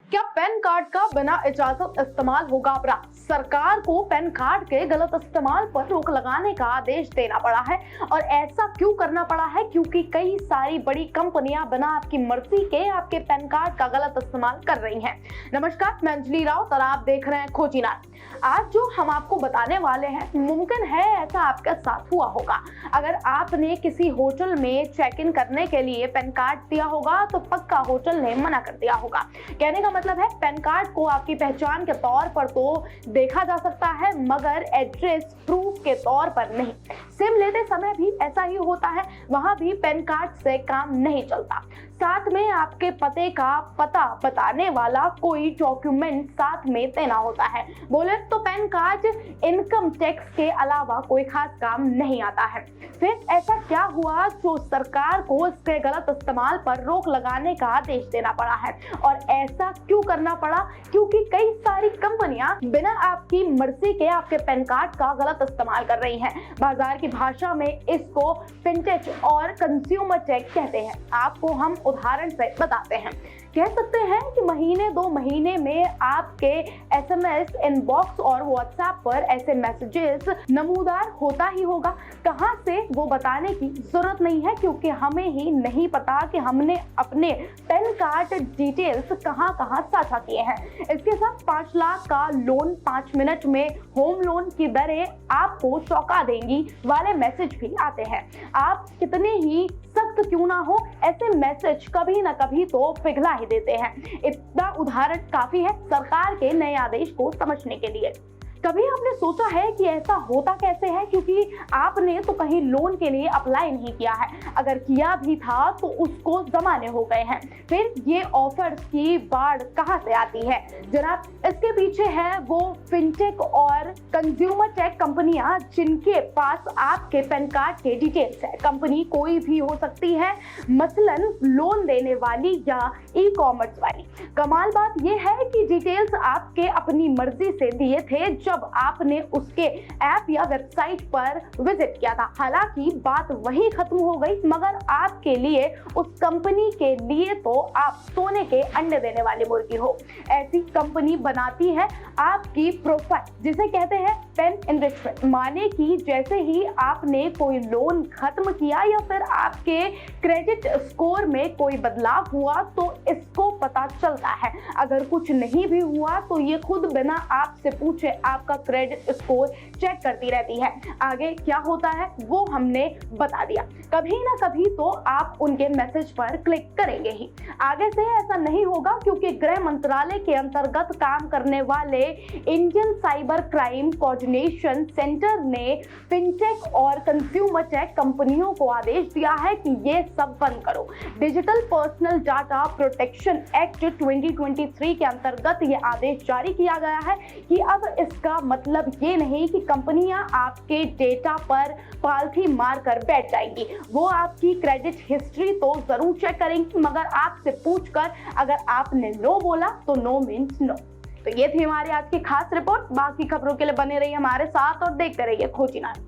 क्या pan card का बिना इजाजत इस्तेमाल होगा अपराध? सरकार को पैन कार्ड के गलत इस्तेमाल पर रोक लगाने का आदेश देना पड़ा है। और ऐसा क्यों करना पड़ा है? क्योंकि कई सारी बड़ी कंपनियां बिना आपकी मर्जी के आपके पैन कार्ड का गलत इस्तेमाल कर रही हैं। नमस्कार, मैं अंजलि राउत और आप देख रहे हैं खोजीनार। आज जो हम आपको बताने वाले हैं, मुमकिन है ऐसा आपके साथ हुआ होगा। अगर आपने किसी होटल में चेक इन करने के लिए पैन कार्ड दिया होगा तो पक्का होटल ने मना कर दिया होगा। कहने का मतलब है, पैन कार्ड को आपकी पहचान के तौर पर तो देखा जा सकता है, मगर एड्रेस प्रूफ के तौर पर नहीं। सिम लेते समय भी ऐसा ही होता है, वहां भी पैन कार्ड से काम नहीं चलता। साथ में आपके पते का पता बताने वाला कोई डॉक्यूमेंट साथ में देना होता है। बोले तो पैन कार्ड इनकम टैक्स के अलावा कोई खास काम नहीं आता है। फिर ऐसा क्या हुआ जो सरकार को इसके गलत इस्तेमाल पर रोक लगाने का आदेश देना पड़ा है? और ऐसा क्यों करना पड़ा? क्योंकि कई सारी कंपनियां बिना आपकी मर्जी के आपके पैन कार्ड का गलत इस्तेमाल कर रही हैं। बाजार की भाषा में इसको फिनटेक और कंज्यूमर चेक कहते हैं। आपको हम उदाहरण से बताते हैं। कह सकते हैं कि महीने 2 महीने में आपके एसएमएस इनबॉक्स और व्हाट्सएप पर ऐसे मैसेजेस नमूदार होता ही होगा। कहां से वो बताने की जरूरत नहीं है, क्योंकि हमें ही नहीं पता कि हमने अपने पैन कार्ड डिटेल्स कहां कहां साझा किए हैं। इसके साथ 5 लाख का लोन 5 मिनट में होम लोन की दरें आपको चौंका देंगी वाले मैसेज भी आते हैं। आप कितने ही सख्त क्यों ना हो, ऐसे मैसेज कभी ना कभी तो पिघला ही देते हैं। इतना उदाहरण काफी है सरकार के नए आदेश को समझने के लिए। कभी आपने सोचा है कि ऐसा होता कैसे है? क्योंकि आपने तो कहीं लोन के लिए अप्लाई नहीं किया है, अगर किया भी था तो उसको जमाने हो गए हैं। फिर ये ऑफर्स की बाढ़ कहां से आती है? जनाब, इसके पीछे है वो फिनटेक और कंज्यूमर टेक कंपनियां जिनके पास आपके पैन कार्ड के डिटेल्स है। कंपनी कोई भी हो सकती है, मसलन लोन देने वाली या ई-कॉमर्स वाली। कमाल बात यह है कि डिटेल्स आपके अपनी मर्जी से दिए थे जब आपने उसके ऐप या वेबसाइट पर विजिट किया था। हालांकि बात वहीं खत्म हो गई, मगर आपके लिए, उस कंपनी के लिए तो आप सोने के अंडे देने वाली मुर्गी हो। ऐसी कंपनी बनाती है आपकी प्रोफाइल, जिसे कहते हैं पेन एनरिचमेंट। माने कि जैसे ही आपने कोई लोन खत्म किया या फिर आपके क्रेडिट स्कोर में कोई बदलाव हुआ तो इसको पता चलता है। अगर कुछ नहीं भी हुआ तो ये खुद बिना आपसे पूछे आपका क्रेडिट स्कोर चेक करती रहती है। आगे क्या होता है वो हमने बता दिया। कभी ना कभी तो आप उनके मैसेज पर क्लिक करेंगे ही। आगे से ऐसा नहीं होगा, क्योंकि गृह मंत्रालय के अंतर्गत काम करने वाले Indian cyber crime coordination centre ने फिनटेक और कंज्यूमर टेक कंपनियों को आदेश दिया है कि ये सब बंद करो। Digital personal data protection act 2023 के अंतर्गत ये आदेश जारी किया गया है कि अब इसका मतलब ये नहीं कि कंपनियां आपके डेटा पर पालथी मारकर बैठ जाएंगी। वो आपकी क्रेडिट हिस्ट्री तो जरूर चेक करेंगी, मगर आपसे पूछकर अगर आपने नो बोला तो नो मीन्स नो। तो ये थी हमारी आज की खास रिपोर्ट। बाकी खबरों के लिए बने रहिए हमारे साथ और देखते रहिए खोजीनार।